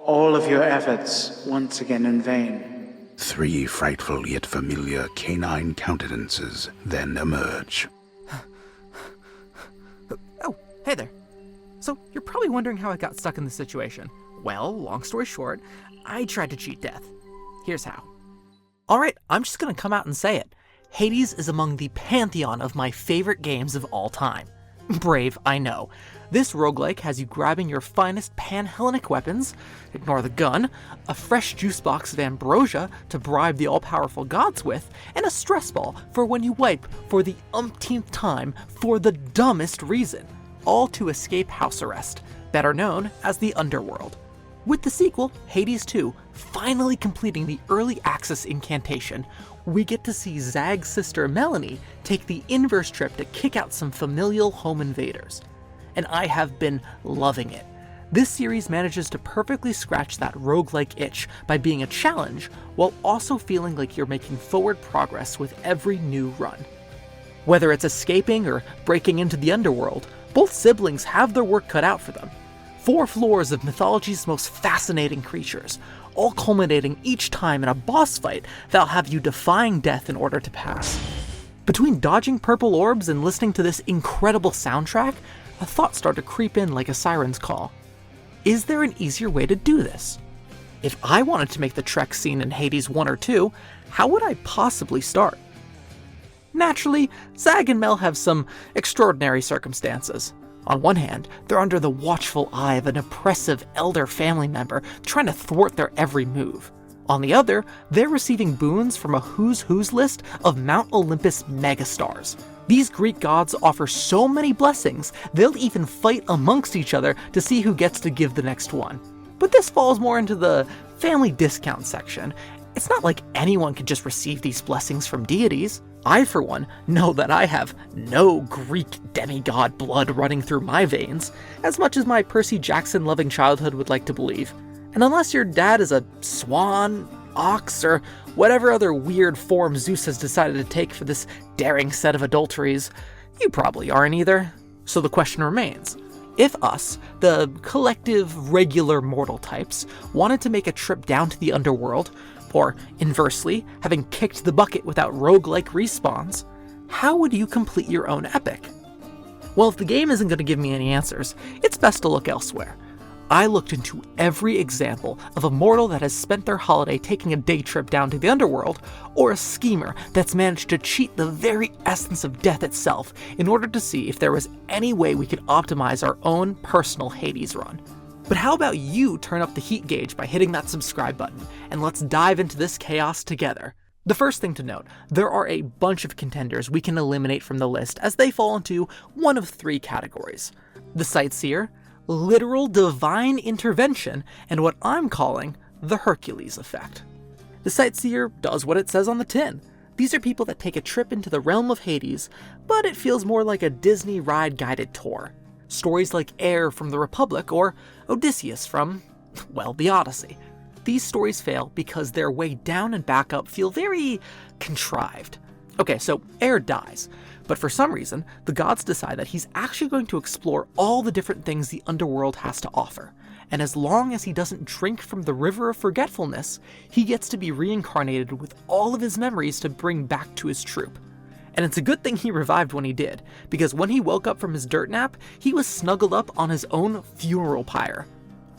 all of your efforts once again in vain. 3 frightful yet familiar canine countenances then emerge. Oh, hey there. So, you're probably wondering how I got stuck in this situation. Well, long story short, I tried to cheat death. Here's how. Alright, I'm just gonna come out and say it. Hades is among the pantheon of my favorite games of all time. Brave, I know. This roguelike has you grabbing your finest pan-Hellenic weapons, ignore the gun, a fresh juice box of ambrosia to bribe the all-powerful gods with, and a stress ball for when you wipe for the umpteenth time for the dumbest reason, all to escape house arrest, better known as the underworld. With the sequel, Hades 2, finally completing the early access incantation, we get to see Zag's sister Melanie take the inverse trip to kick out some familial home invaders. And I have been loving it. This series manages to perfectly scratch that roguelike itch by being a challenge, while also feeling like you're making forward progress with every new run. Whether it's escaping or breaking into the underworld, both siblings have their work cut out for them. 4 floors of Mythology's most fascinating creatures, all culminating each time in a boss fight that'll have you defying death in order to pass. Between dodging purple orbs and listening to this incredible soundtrack, a thought started to creep in like a siren's call. Is there an easier way to do this? If I wanted to make the Trek scene in Hades 1 or 2, how would I possibly start? Naturally, Zag and Mel have some extraordinary circumstances. On one hand, they're under the watchful eye of an oppressive elder family member trying to thwart their every move. On the other, they're receiving boons from a who's who's list of Mount Olympus megastars. These Greek gods offer so many blessings, they'll even fight amongst each other to see who gets to give the next one. But this falls more into the family discount section. It's not like anyone can just receive these blessings from deities. I, for one, know that I have no Greek demigod blood running through my veins, as much as my Percy Jackson-loving childhood would like to believe. And unless your dad is a swan, ox, or whatever other weird form Zeus has decided to take for this daring set of adulteries, you probably aren't either. So the question remains, if us, the collective regular mortal types, wanted to make a trip down to the underworld, or inversely, having kicked the bucket without roguelike respawns, how would you complete your own epic? Well, if the game isn't going to give me any answers, it's best to look elsewhere. I looked into every example of a mortal that has spent their holiday taking a day trip down to the underworld, or a schemer that's managed to cheat the very essence of death itself in order to see if there was any way we could optimize our own personal Hades run. But how about you turn up the heat gauge by hitting that subscribe button, and let's dive into this chaos together. The first thing to note, there are a bunch of contenders we can eliminate from the list as they fall into one of 3 categories: the Sightseer, literal divine intervention, and what I'm calling the Hercules effect. The Sightseer does what it says on the tin. These are people that take a trip into the realm of Hades, but it feels more like a Disney ride guided tour. Stories like Air from the Republic or Odysseus from, well, the Odyssey. These stories fail because their way down and back up feel very contrived. Okay, so Air dies, but for some reason, the gods decide that he's actually going to explore all the different things the underworld has to offer. And as long as he doesn't drink from the river of forgetfulness, he gets to be reincarnated with all of his memories to bring back to his troupe. And it's a good thing he revived when he did, because when he woke up from his dirt nap, he was snuggled up on his own funeral pyre.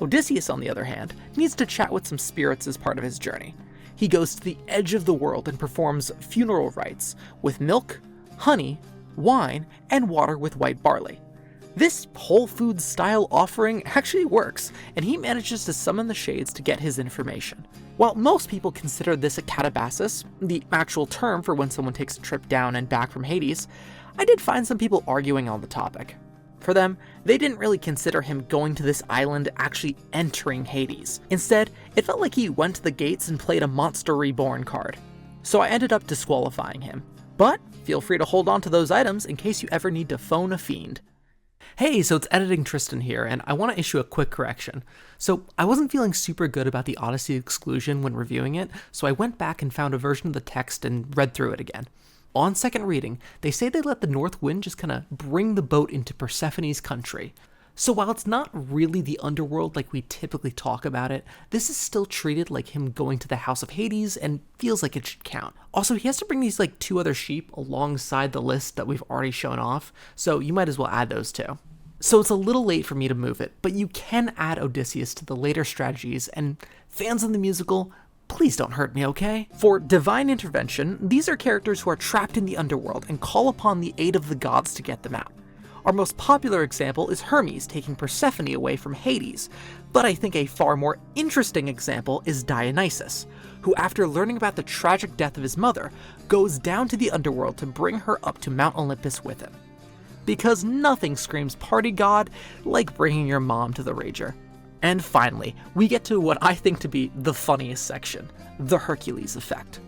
Odysseus, on the other hand, needs to chat with some spirits as part of his journey. He goes to the edge of the world and performs funeral rites with milk, honey, wine, and water with white barley. This Whole Foods style offering actually works, and he manages to summon the shades to get his information. While most people consider this a catabasis, the actual term for when someone takes a trip down and back from Hades, I did find some people arguing on the topic. For them, they didn't really consider him going to this island actually entering Hades. Instead, it felt like he went to the gates and played a Monster Reborn card. So I ended up disqualifying him. But feel free to hold on to those items in case you ever need to phone a fiend. Hey, so it's Editing Tristan here, and I want to issue a quick correction. So I wasn't feeling super good about the Odyssey exclusion when reviewing it, so I went back and found a version of the text and read through it again. On second reading, they say they let the North Wind just kind of bring the boat into Persephone's country. So while it's not really the underworld like we typically talk about it, this is still treated like him going to the House of Hades and feels like it should count. Also, he has to bring these like 2 other sheep alongside the list that we've already shown off, so you might as well add those too. So it's a little late for me to move it, but you can add Odysseus to the later strategies, and fans of the musical, please don't hurt me, okay? For divine intervention, these are characters who are trapped in the underworld and call upon the aid of the gods to get them out. Our most popular example is Hermes taking Persephone away from Hades, but I think a far more interesting example is Dionysus, who after learning about the tragic death of his mother, goes down to the underworld to bring her up to Mount Olympus with him. Because nothing screams party god like bringing your mom to the Rager. And finally, we get to what I think to be the funniest section, the Hercules effect.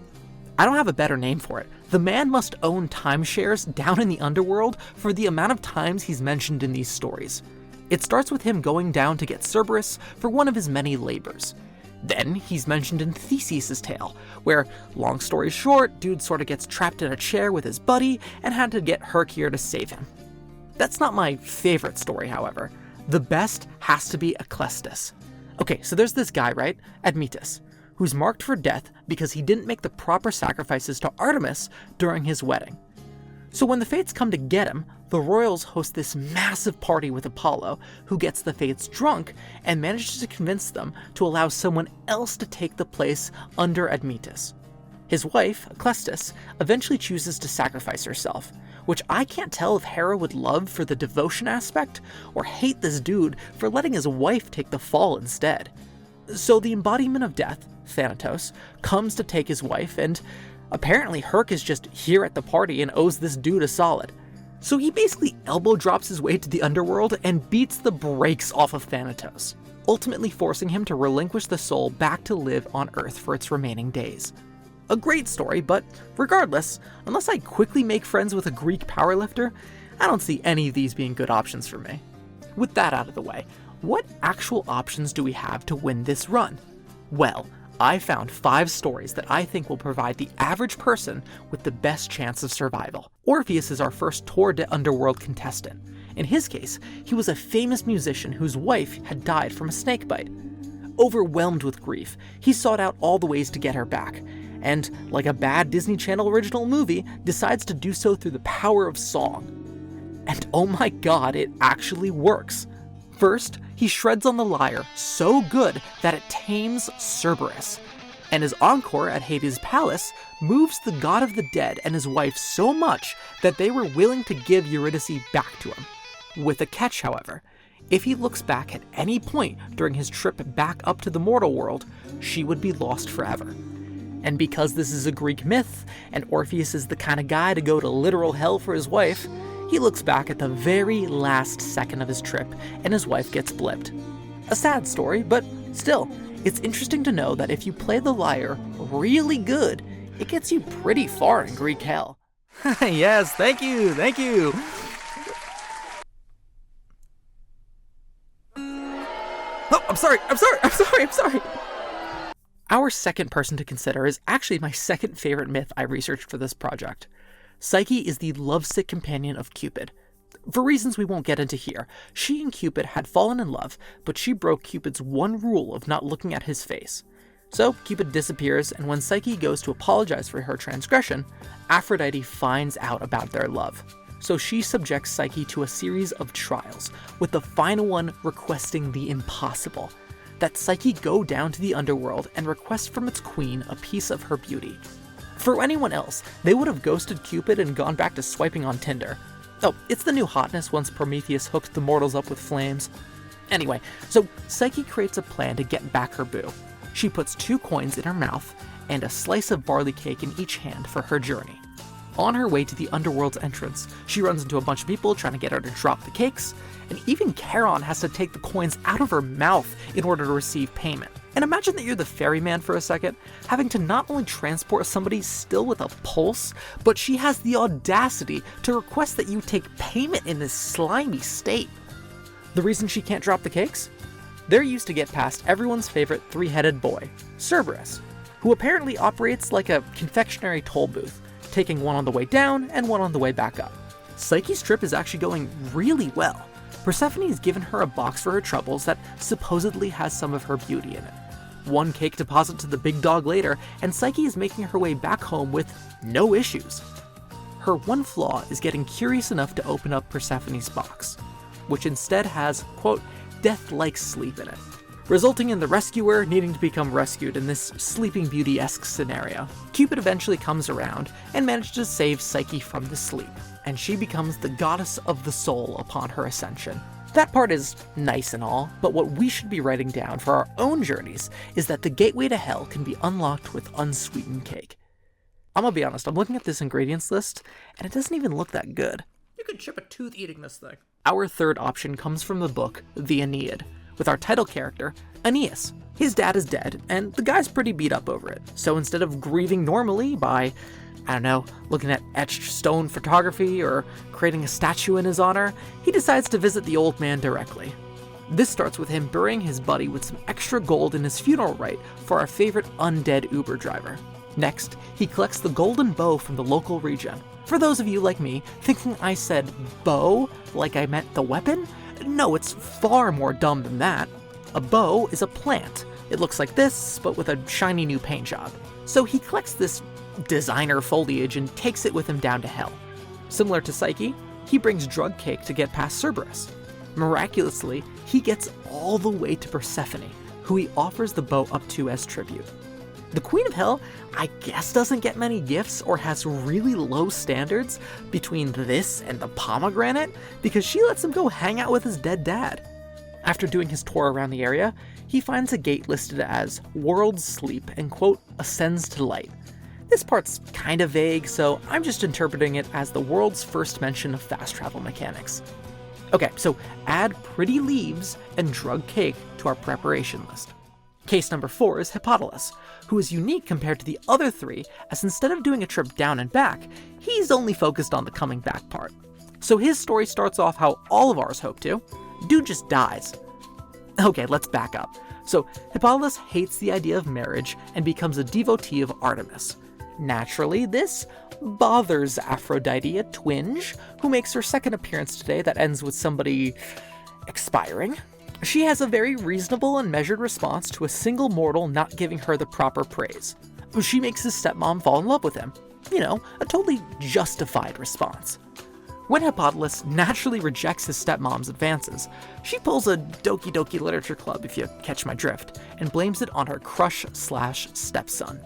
I don't have a better name for it. The man must own timeshares down in the underworld for the amount of times he's mentioned in these stories. It starts with him going down to get Cerberus for one of his many labors. Then he's mentioned in Theseus' tale, where, long story short, dude sort of gets trapped in a chair with his buddy and had to get Herc here to save him. That's not my favorite story, however. The best has to be Aclestus. Okay, so there's this guy, right? Admetus, who's marked for death because he didn't make the proper sacrifices to Artemis during his wedding. So when the Fates come to get him, the royals host this massive party with Apollo, who gets the Fates drunk and manages to convince them to allow someone else to take the place under Admetus. His wife, Aclestus, eventually chooses to sacrifice herself, which I can't tell if Hera would love for the devotion aspect or hate this dude for letting his wife take the fall instead. So the embodiment of death, Thanatos, comes to take his wife, and apparently Herc is just here at the party and owes this dude a solid. So he basically elbow drops his way to the underworld and beats the brakes off of Thanatos, ultimately forcing him to relinquish the soul back to live on Earth for its remaining days. A great story, but regardless, unless I quickly make friends with a Greek powerlifter, I don't see any of these being good options for me. With that out of the way, what actual options do we have to win this run? Well, I found 5 stories that I think will provide the average person with the best chance of survival. Orpheus is our first Tour de Underworld contestant. In his case, he was a famous musician whose wife had died from a snakebite. Overwhelmed with grief, he sought out all the ways to get her back, and, like a bad Disney Channel original movie, decides to do so through the power of song. And oh my god, it actually works! First, he shreds on the lyre so good that it tames Cerberus, and his encore at Hades' palace moves the god of the dead and his wife so much that they were willing to give Eurydice back to him. With a catch, however. If he looks back at any point during his trip back up to the mortal world, she would be lost forever. And because this is a Greek myth, and Orpheus is the kind of guy to go to literal hell for his wife, he looks back at the very last second of his trip, and his wife gets blipped. A sad story, but still, it's interesting to know that if you play the lyre really good, it gets you pretty far in Greek hell. Yes, thank you! Oh, I'm sorry! Our second person to consider is actually my second favorite myth I researched for this project. Psyche is the lovesick companion of Cupid. For reasons we won't get into here, she and Cupid had fallen in love, but she broke Cupid's one rule of not looking at his face. So Cupid disappears, and when Psyche goes to apologize for her transgression, Aphrodite finds out about their love. So she subjects Psyche to a series of trials, with the final one requesting the impossible: that Psyche go down to the underworld and request from its queen a piece of her beauty. For anyone else, they would have ghosted Cupid and gone back to swiping on Tinder. Oh, it's the new hotness once Prometheus hooked the mortals up with flames. Anyway, so Psyche creates a plan to get back her boo. She puts 2 coins in her mouth and a slice of barley cake in each hand for her journey. On her way to the underworld's entrance, she runs into a bunch of people trying to get her to drop the cakes, and even Charon has to take the coins out of her mouth in order to receive payment. And imagine that you're the ferryman for a second, having to not only transport somebody still with a pulse, but she has the audacity to request that you take payment in this slimy state. The reason she can't drop the cakes? They're used to get past everyone's favorite 3-headed boy, Cerberus, who apparently operates like a confectionery toll booth, taking one on the way down and one on the way back up. Psyche's trip is actually going really well. Persephone has given her a box for her troubles that supposedly has some of her beauty in it. One cake deposit to the big dog later, and Psyche is making her way back home with no issues. Her one flaw is getting curious enough to open up Persephone's box, which instead has, quote, death-like sleep in it, resulting in the rescuer needing to become rescued in this Sleeping Beauty-esque scenario. Cupid eventually comes around and manages to save Psyche from the sleep, and she becomes the goddess of the soul upon her ascension. That part is nice and all, but what we should be writing down for our own journeys is that the gateway to hell can be unlocked with unsweetened cake. I'm gonna be honest, I'm looking at this ingredients list, and it doesn't even look that good. You could chip a tooth eating this thing. Our third option comes from the book The Aeneid, with our title character, Aeneas. His dad is dead, and the guy's pretty beat up over it. So instead of grieving normally by, I don't know, looking at etched stone photography or creating a statue in his honor, he decides to visit the old man directly. This starts with him burying his buddy with some extra gold in his funeral rite for our favorite undead Uber driver. Next, he collects the golden bow from the local regen. For those of you like me, thinking I said bow like I meant the weapon, no, it's far more dumb than that. A bow is a plant. It looks like this, but with a shiny new paint job. So he collects this designer foliage and takes it with him down to hell. Similar to Psyche, he brings drug cake to get past Cerberus. Miraculously, he gets all the way to Persephone, who he offers the bow up to as tribute. The Queen of Hell, I guess, doesn't get many gifts or has really low standards between this and the pomegranate because she lets him go hang out with his dead dad. After doing his tour around the area, he finds a gate listed as World's Sleep and, quote, ascends to light. This part's kind of vague, so I'm just interpreting it as the world's first mention of fast travel mechanics. Okay, so add pretty leaves and drug cake to our preparation list. Case number 4 is Hippolytus, who is unique compared to the other 3, as instead of doing a trip down and back, he's only focused on the coming back part. So his story starts off how all of ours hope to. Dude just dies. Okay, let's back up. So Hippolytus hates the idea of marriage and becomes a devotee of Artemis. Naturally, this bothers Aphrodite a twinge, who makes her second appearance today that ends with somebody expiring. She has a very reasonable and measured response to a single mortal not giving her the proper praise. She makes his stepmom fall in love with him. You know, a totally justified response. When Hippolytus naturally rejects his stepmom's advances, she pulls a Doki Doki Literature Club, if you catch my drift, and blames it on her crush/stepson.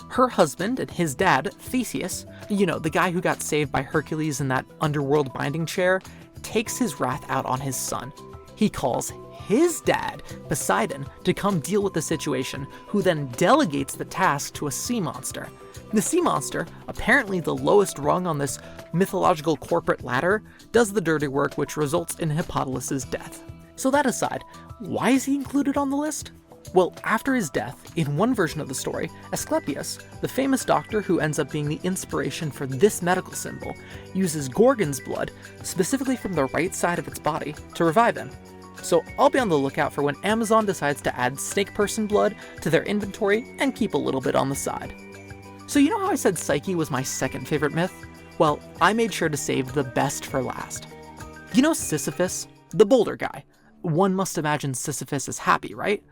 Her husband and his dad, Theseus, you know, the guy who got saved by Hercules in that underworld binding chair, takes his wrath out on his son. He calls his dad, Poseidon, to come deal with the situation, who then delegates the task to a sea monster. The sea monster, apparently the lowest rung on this mythological corporate ladder, does the dirty work, which results in Hippolytus' death. So that aside, why is he included on the list? Well, after his death, in one version of the story, Asclepius, the famous doctor who ends up being the inspiration for this medical symbol, uses Gorgon's blood, specifically from the right side of its body, to revive him. So I'll be on the lookout for when Amazon decides to add snake person blood to their inventory and keep a little bit on the side. So you know how I said Psyche was my second favorite myth? Well, I made sure to save the best for last. You know Sisyphus, the boulder guy? One must imagine Sisyphus is happy, right?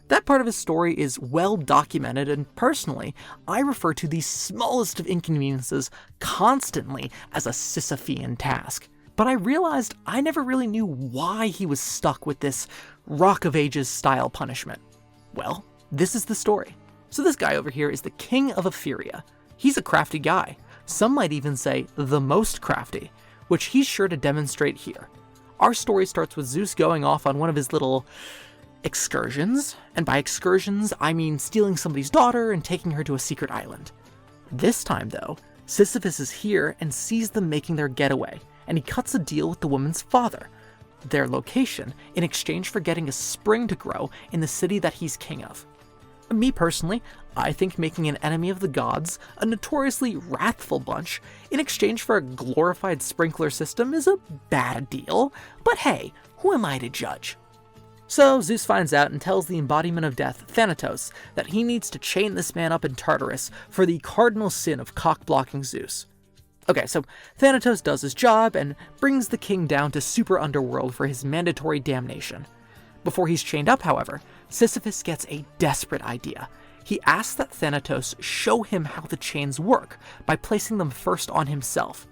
That part of his story is well documented, and personally, I refer to the smallest of inconveniences constantly as a Sisyphean task. But I realized I never really knew why he was stuck with this Rock of Ages style punishment. Well, this is the story. So this guy over here is the king of Ephyria. He's a crafty guy. Some might even say the most crafty, which he's sure to demonstrate here. Our story starts with Zeus going off on one of his little excursions, and by excursions, I mean stealing somebody's daughter and taking her to a secret island. This time, though, Sisyphus is here and sees them making their getaway, and he cuts a deal with the woman's father, their location, in exchange for getting a spring to grow in the city that he's king of. Me personally, I think making an enemy of the gods, a notoriously wrathful bunch, in exchange for a glorified sprinkler system is a bad deal, but hey, who am I to judge? So Zeus finds out and tells the embodiment of death, Thanatos, that he needs to chain this man up in Tartarus for the cardinal sin of cock-blocking Zeus. Okay, so Thanatos does his job and brings the king down to super underworld for his mandatory damnation. Before he's chained up, however, Sisyphus gets a desperate idea. He asks that Thanatos show him how the chains work by placing them first on himself.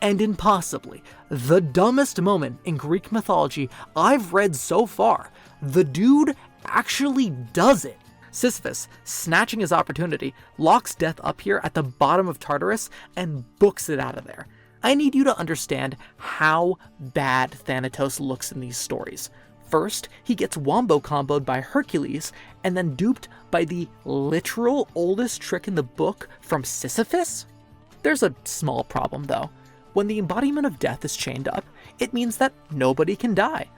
And in possibly the dumbest moment in Greek mythology I've read so far, the dude actually does it. Sisyphus, snatching his opportunity, locks Death up here at the bottom of Tartarus and books it out of there. I need you to understand how bad Thanatos looks in these stories. First, he gets wombo-comboed by Hercules, and then duped by the literal oldest trick in the book from Sisyphus? There's a small problem, though. When the embodiment of death is chained up, it means that nobody can die.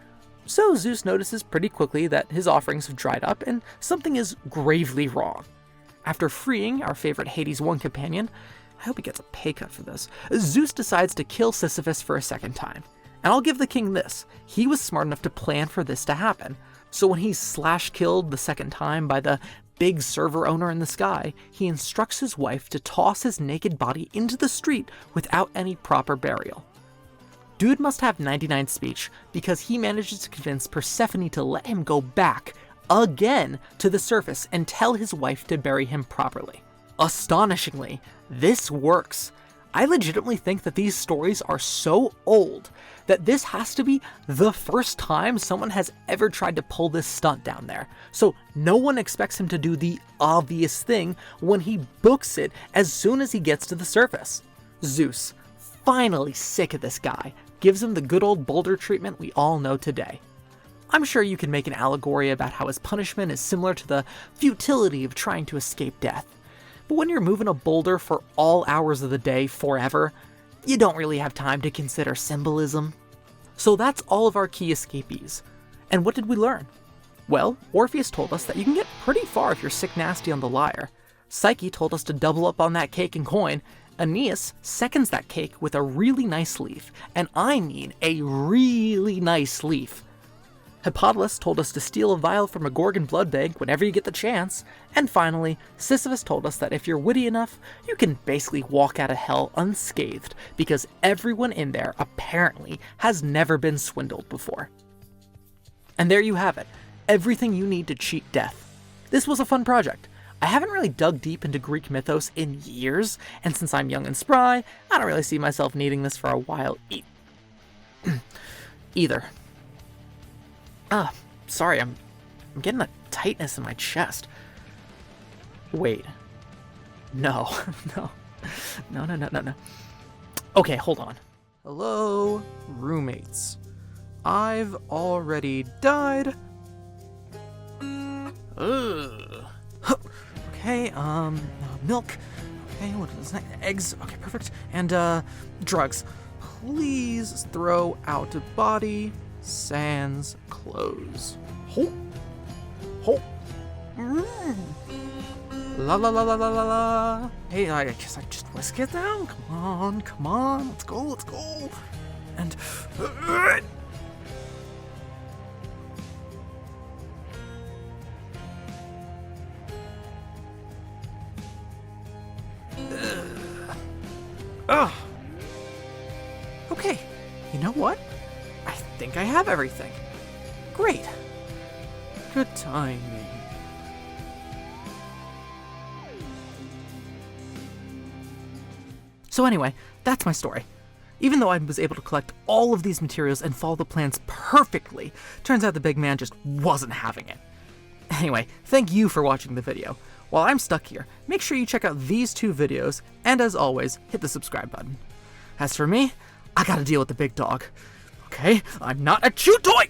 So Zeus notices pretty quickly that his offerings have dried up and something is gravely wrong. After freeing our favorite Hades 1 companion, I hope he gets a pay cut for this, Zeus decides to kill Sisyphus for a second time. And I'll give the king this, he was smart enough to plan for this to happen. So when he's slash-killed the second time by the big server owner in the sky, he instructs his wife to toss his naked body into the street without any proper burial. Dude must have 99 speech because he manages to convince Persephone to let him go back again to the surface and tell his wife to bury him properly. Astonishingly, this works. I legitimately think that these stories are so old that this has to be the first time someone has ever tried to pull this stunt down there. So no one expects him to do the obvious thing when he books it as soon as he gets to the surface. Zeus, finally sick of this guy, gives him the good old boulder treatment we all know today. I'm sure you can make an allegory about how his punishment is similar to the futility of trying to escape death. But when you're moving a boulder for all hours of the day forever, you don't really have time to consider symbolism. So that's all of our key escapees. And what did we learn? Well, Orpheus told us that you can get pretty far if you're sick nasty on the lyre. Psyche told us to double up on that cake and coin. Aeneas seconds that cake with a really nice leaf, and I mean a really nice leaf. Hippodulus told us to steal a vial from a Gorgon blood bank whenever you get the chance. And finally, Sisyphus told us that if you're witty enough, you can basically walk out of hell unscathed because everyone in there apparently has never been swindled before. And there you have it, everything you need to cheat death. This was a fun project. I haven't really dug deep into Greek mythos in years, and since I'm young and spry, I don't really see myself needing this for a while either. Sorry, I'm getting a tightness in my chest. Wait. No. No. Okay, hold on. Hello, roommates. I've already died. Ugh. Okay, milk. Okay, what is that? Eggs. Okay, perfect. And, drugs. Please throw out body sans clothes. Ho. La la la la la la la. Hey, I guess I just whisk it down. Come on. Let's go. And okay, you know what? I think I have everything. Great. Good timing. So anyway, that's my story. Even though I was able to collect all of these materials and follow the plans perfectly, turns out the big man just wasn't having it. Anyway, thank you for watching the video. While I'm stuck here, make sure you check out these 2 videos, and as always, hit the subscribe button. As for me, I gotta deal with the big dog. Okay, I'm not a chew toy!